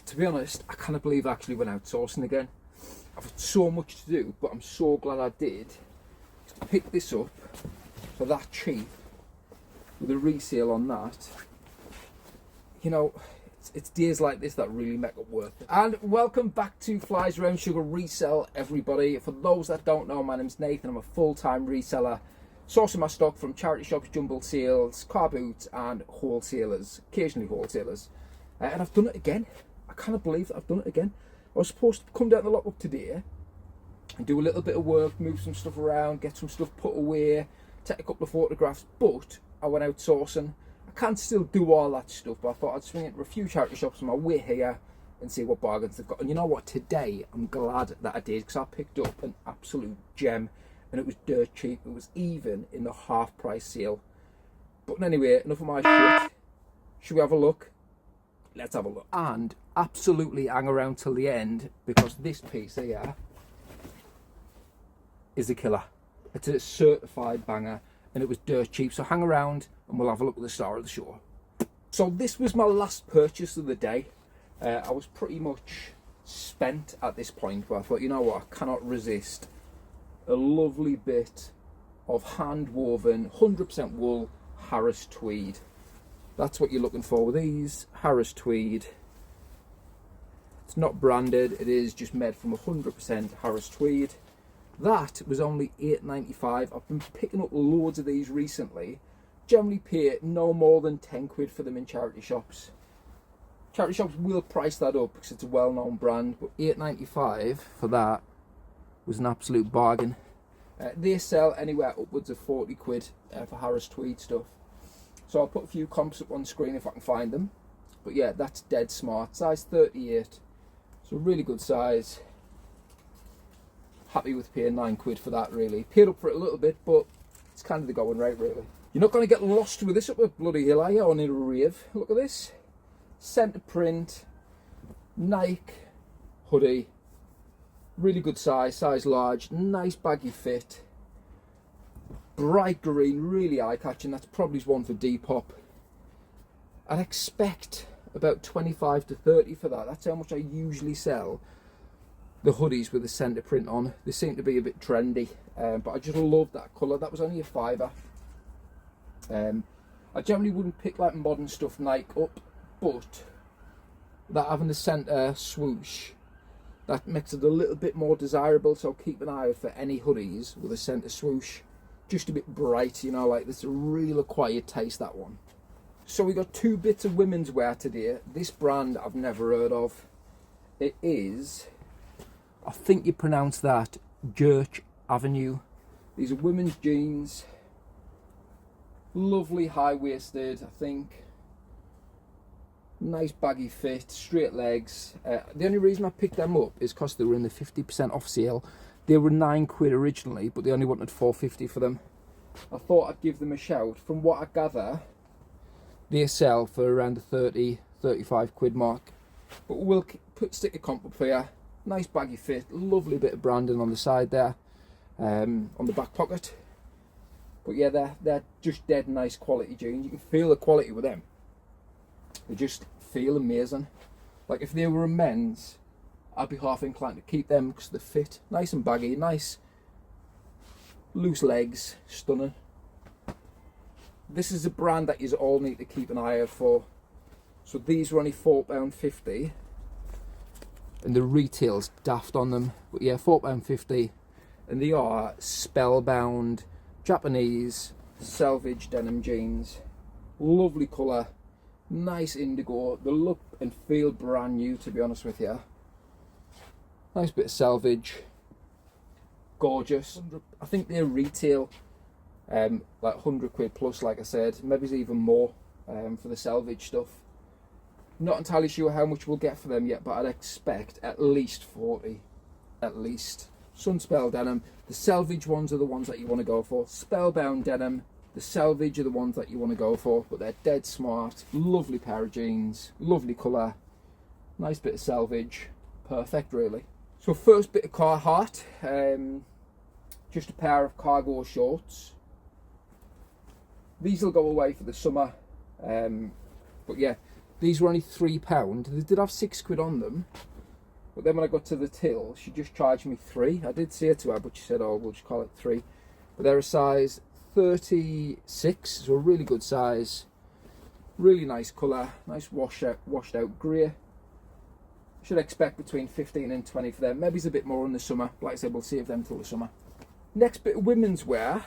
To be honest, I can't believe I actually went outsourcing again. I've had so much to do, but I'm so glad I did. To pick this up for that cheap, with a resale on that, you know, it's days like this that really make it worth it. And welcome back to Flies Around Sugar Resell, everybody. For those that don't know, my name's Nathan. I'm a full-time reseller, sourcing my stock from charity shops, jumble sales, car boots, and wholesalers, occasionally wholesalers. And I've done it again. I can't believe that I've done it again. I was supposed to come down the lock-up today and do a little bit of work, move some stuff around, get some stuff put away, take a couple of photographs, but I went outsourcing. I can still do all that stuff, but I thought I'd swing into a few charity shops on my way here and see what bargains they've got. And you know what, today I'm glad that I did, because I picked up an absolute gem and it was dirt cheap. It was even in the half price sale. But anyway, enough of my shit. Should we have a look? Let's have a look. And absolutely hang around till the end, because this piece here is a killer. It's a certified banger and it was dirt cheap. So hang around and we'll have a look at the star of the show. So this was my last purchase of the day. I was pretty much spent at this point, but I thought, you know what, I cannot resist a lovely bit of hand woven 100% wool Harris tweed. That's what you're looking for with these Harris tweed. It's not branded, it is just made from 100% Harris tweed. That was only £8.95. I've been picking up loads of these recently. Generally pay no more than 10 quid for them in charity shops. Charity shops will price that up because it's a well-known brand, but £8.95 for that was an absolute bargain. They sell anywhere upwards of 40 quid for Harris tweed stuff. So I'll put a few comps up on screen if I can find them. But yeah, that's dead smart. Size 38. So really good size. Happy with paying 9 quid for that, really. Paid up for it a little bit, but it's kind of the going rate, really. You're not going to get lost with this up a bloody hill, are you? Or in a rave. Look at this. Centre print. Nike hoodie. Really good size. Size large. Nice baggy fit. Bright green, really eye-catching. That's probably one for Depop. I'd expect about 25 to 30 for that. That's how much I usually sell the hoodies with the centre print on. They seem to be a bit trendy, but I just love that colour. That was only a £5. I generally wouldn't pick like modern stuff Nike up, but that having the centre swoosh, that makes it a little bit more desirable. So keep an eye out for any hoodies with a centre swoosh. Just a bit bright, you know, like this, a real acquired taste, that one. So we got two bits of women's wear today. This brand I've never heard of. It is, I think you pronounce that Church Avenue. These are women's jeans. Lovely high-waisted, I think. Nice baggy fit, straight legs. The only reason I picked them up is because they were in the 50% off sale. They were 9 quid originally, but they only wanted £4.50 for them. I thought I'd give them a shout. From what I gather, they sell for around the 30, 35 quid mark. But we'll stick a comp up here. Nice baggy fit, lovely bit of branding on the side there, on the back pocket. But yeah, they're just dead nice quality jeans. You can feel the quality with them. They just feel amazing. Like if they were a men's, I'd be half inclined to keep them because they fit. Nice and baggy, nice loose legs, stunning. This is a brand that you all need to keep an eye out for. So these were only £4.50 and the retail's daft on them. But yeah, £4.50, and they are spellbound Japanese selvage denim jeans. Lovely colour, nice indigo. They look and feel brand new, to be honest with you. Nice bit of selvage, gorgeous. I think they retail like 100 quid plus, like I said, maybe even more for the selvage stuff. Not entirely sure how much we'll get for them yet, but I'd expect at least 40, at least. Sunspell denim, the selvage ones are the ones that you want to go for. Spellbound denim, the selvage are the ones that you want to go for, but they're dead smart. Lovely pair of jeans, lovely colour, nice bit of selvage, perfect really. So first bit of Carhartt, just a pair of cargo shorts. These will go away for the summer, but yeah, These were only £3. They did have £6 on them, but then when I got to the till, she just charged me £3. I did say it to her, but she said, oh, we'll just call it £3. But they're a size 36, so a really good size. Really nice colour, nice washed out grey. Should expect between 15 and 20 for them. Maybe it's a bit more in the summer. Like I said, we'll save them till the summer. Next bit of women's wear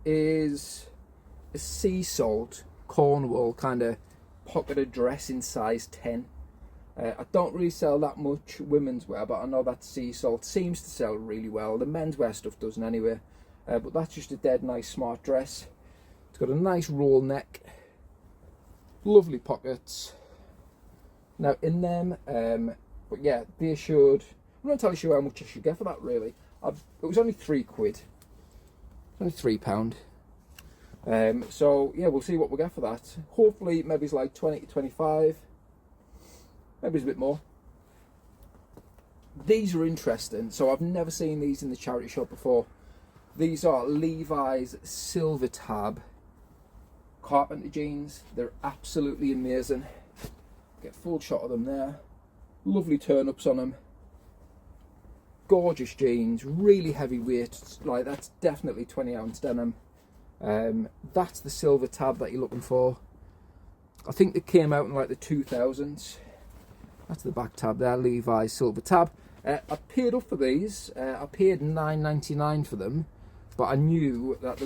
is a sea salt Cornwall kind of pocketed dress in size 10. I don't really sell that much women's wear, but I know that sea salt seems to sell really well. The menswear stuff doesn't anyway. But that's just a dead nice smart dress. It's got a nice roll neck, lovely pockets. Now in them, but yeah, they should. I'm not entirely sure how much I should get for that really. It was only £3. Only £3. So yeah, we'll see what we get for that. Hopefully, maybe it's like 20 to 25. Maybe it's a bit more. These are interesting. So I've never seen these in the charity shop before. These are Levi's Silver Tab carpenter jeans. They're absolutely amazing. Get a full shot of them there. Lovely turn-ups on them. Gorgeous jeans, really heavyweight. Like, that's definitely 20-ounce denim. That's the Silver Tab that you're looking for. I think they came out in like the 2000s. That's the back tab there, Levi's Silver Tab. I paid up for these. I paid £9.99 for them, but I knew that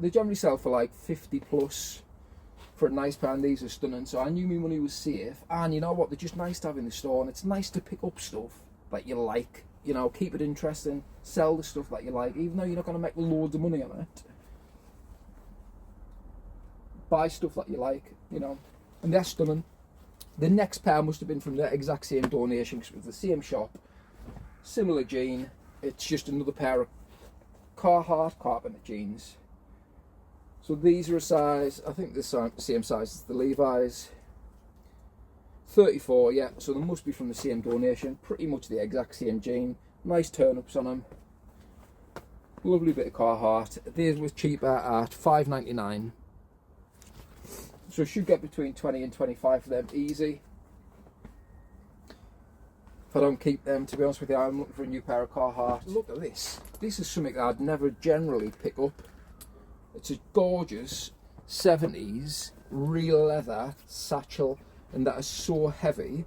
they generally sell for like 50 plus for a nice pair, and these are stunning. So I knew my money was safe, and you know what? They're just nice to have in the store, and it's nice to pick up stuff that you like. You know, keep it interesting. Sell the stuff that you like, even though you're not going to make loads of money on it. Buy stuff that you like, you know, and they're stunning. The next pair must have been from the exact same donation, because it was the same shop, similar jean. It's just another pair of Carhartt carpenter jeans. So these are a size, I think the same size as the Levi's. 34, yeah, so they must be from the same donation. Pretty much the exact same jean. Nice turn-ups on them. Lovely bit of Carhartt. These were cheaper at $5.99. So should get between 20 and 25 for them, easy. If I don't keep them, to be honest with you, I'm looking for a new pair of Carhartt. Look at this. This is something that I'd never generally pick up. It's a gorgeous 70s real leather satchel, and that is so heavy.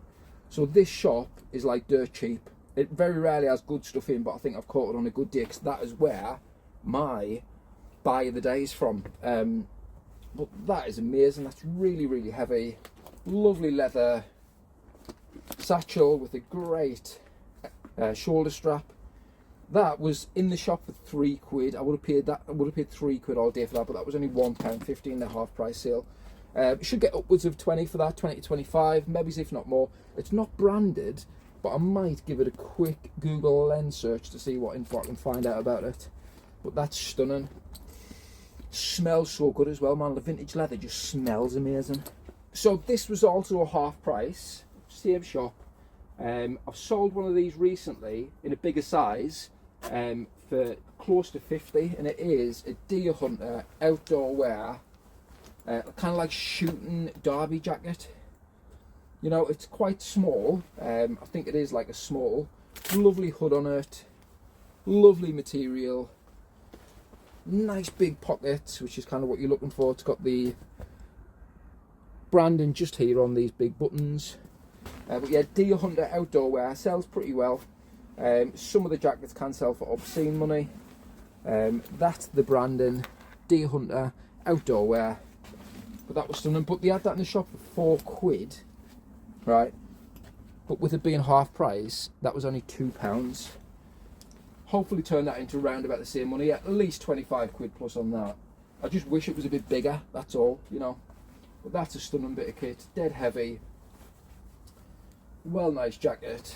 So this shop is like dirt cheap. It very rarely has good stuff in, but I think I've caught it on a good day, because that is where my buy of the day is from. But that is amazing. That's really, really heavy. Lovely leather satchel with a great shoulder strap. That was in the shop for £3. I would have paid that. I would have paid £3 all day for that, but that was only £1.50 in the half price sale. Should get upwards of 20 for that, 20 to 25, maybe if not more. It's not branded, but I might give it a quick Google lens search to see what info I can find out about it. But that's stunning. Smells so good as well, man. The vintage leather just smells amazing. So this was also a half price, same shop. I've sold one of these recently in a bigger size for close to 50, and it is a deer hunter outdoor wear, kind of like shooting derby jacket. You know, it's quite small. I think it is like a small. Lovely hood on it, lovely material. Nice big pockets, which is kind of what you're looking for. It's got the branding just here on these big buttons. But yeah, Deer Hunter outdoor wear sells pretty well. Some of the jackets can sell for obscene money. That's the branding, Deer Hunter outdoor wear. But that was stunning. But they had that in the shop for £4, right? But with it being half price, that was only £2. Hopefully turn that into around about the same money, at least £25 plus on that. I just wish it was a bit bigger, that's all, you know. But that's a stunning bit of kit, dead heavy. Well, nice jacket.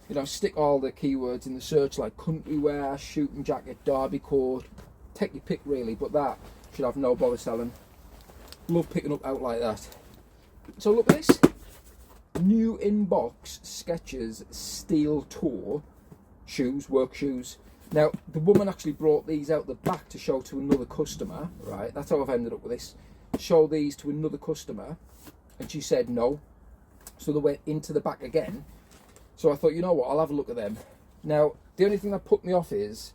You know, stick all the keywords in the search like country wear, shooting jacket, derby coat. Take your pick really, but that should have no bother selling. Love picking up out like that. So look at this. New in-box Skechers Steel Toe shoes, work shoes. Now, the woman actually brought these out the back to show to another customer, right? That's how I've ended up with this. Show these to another customer. and she said no. So they went into the back again. So I thought, you know what, I'll have a look at them. Now, the only thing that put me off is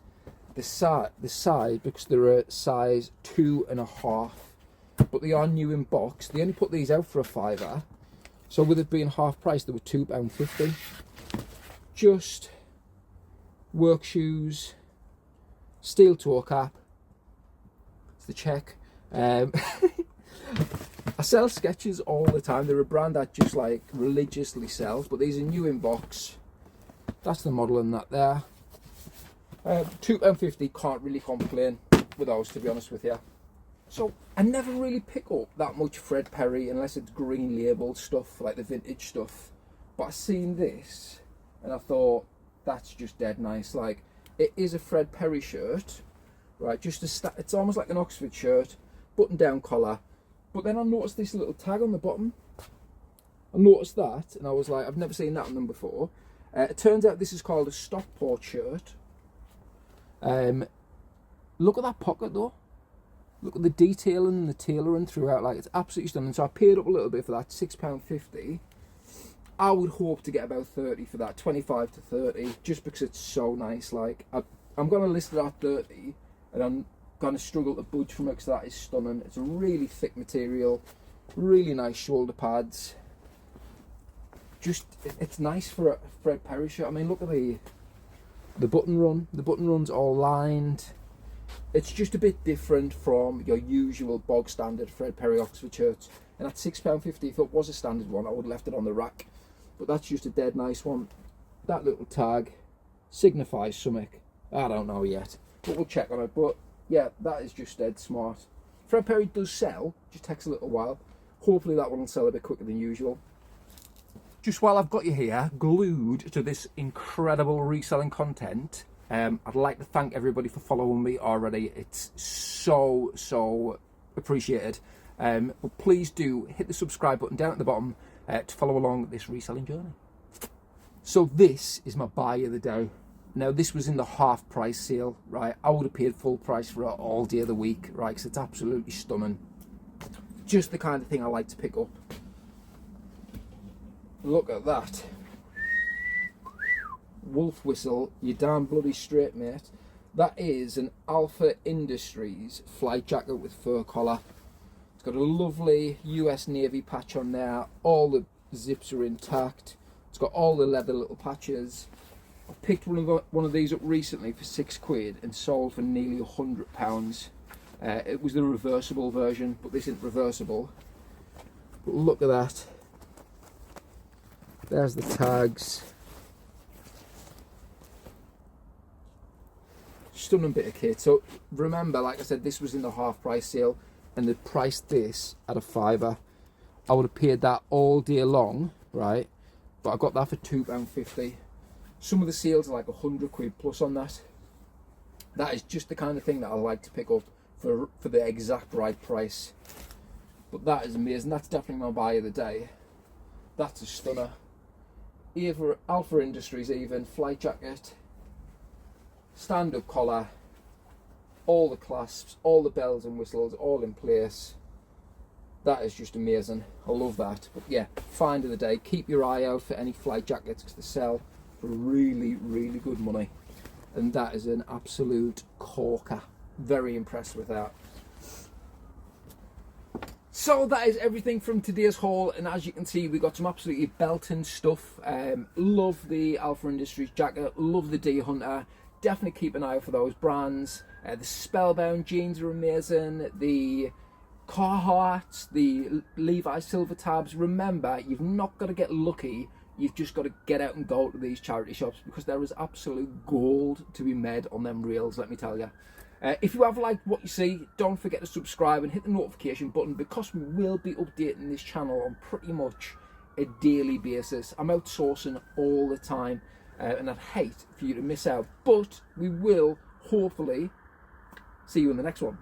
the side, because they're a size 2.5, but they are new in box. They only put these out for a £5, so with it being half price, they were £2.50. Just work shoes, steel toe cap. It's the check. I sell Skechers all the time. They're a brand that just like religiously sells, but these are new in box. That's the model in that there. £2.50, can't really complain with those, to be honest with you. So I never really pick up that much Fred Perry unless it's green label stuff, like the vintage stuff. But I seen this and I thought, that's just dead nice. Like, it is a Fred Perry shirt, right? Just it's almost like an Oxford shirt, button down collar. But then I noticed this little tag on the bottom. I noticed that and I was like, I've never seen that on them before. It turns out this is called a Stockport shirt. Look at that pocket though. Look at the detailing and the tailoring throughout. Like, it's absolutely stunning. So I paid up a little bit for that, £6.50. I would hope to get about 30 for that, 25 to 30, just because it's so nice. Like, I'm going to list it at 30, and I'm going to struggle to budge from it because that is stunning. It's a really thick material, really nice shoulder pads. Just, it's nice for a Fred Perry shirt. I mean, look at the button run. The button run's all lined. It's just a bit different from your usual bog standard Fred Perry Oxford shirts. And at £6.50, if it was a standard one, I would have left it on the rack. But that's just a dead nice one. That little tag signifies something. I don't know yet, but we'll check on it. But yeah, that is just dead smart. Fred Perry does sell, just takes a little while. Hopefully that one will sell a bit quicker than usual. Just while I've got you here, glued to this incredible reselling content, I'd like to thank everybody for following me already. It's so appreciated. But please do hit the subscribe button down at the bottom to follow along this reselling journey. So this is my buy of the day. Now, this was in the half price sale, right? I would have paid full price for it all day of the week, right? Because it's absolutely stunning. Just the kind of thing I like to pick up. Look at that. Wolf whistle, you damn bloody straight, mate. That is an Alpha Industries flight jacket with fur collar. It's got a lovely US Navy patch on there. All the zips are intact. It's got all the leather little patches. I picked one of these up recently for £6 and sold for nearly £100. It was the reversible version, but this isn't reversible. But look at that. There's the tags. Stunning bit of kit. So remember, like I said, this was in the half price sale and they priced this at a £5. I would have paid that all day long, right? But I got that for £2.50. Some of the sales are like £100 plus on that. That is just the kind of thing that I like to pick up for the exact right price. But that is amazing. That's definitely my buy of the day. That's a stunner. Either Alpha Industries, even flight jacket, stand-up collar, all the clasps, all the bells and whistles, all in place. That is just amazing. I love that. But yeah, find of the day. Keep your eye out for any flight jackets because they sell for really good money. And that is an absolute corker. Very impressed with that. So that is everything from today's haul, and as you can see, we got some absolutely belting stuff. Love the Alpha Industries jacket, love the D Hunter. Definitely keep an eye out for those brands. The Spellbound jeans are amazing. The Carhartts, the Levi's Silver Tabs. Remember, you've not got to get lucky. You've just got to get out and go to these charity shops because there is absolute gold to be made on them reels, let me tell you. If you have liked what you see, don't forget to subscribe and hit the notification button because we will be updating this channel on pretty much a daily basis. I'm outsourcing all the time and I'd hate for you to miss out, but we will hopefully see you in the next one.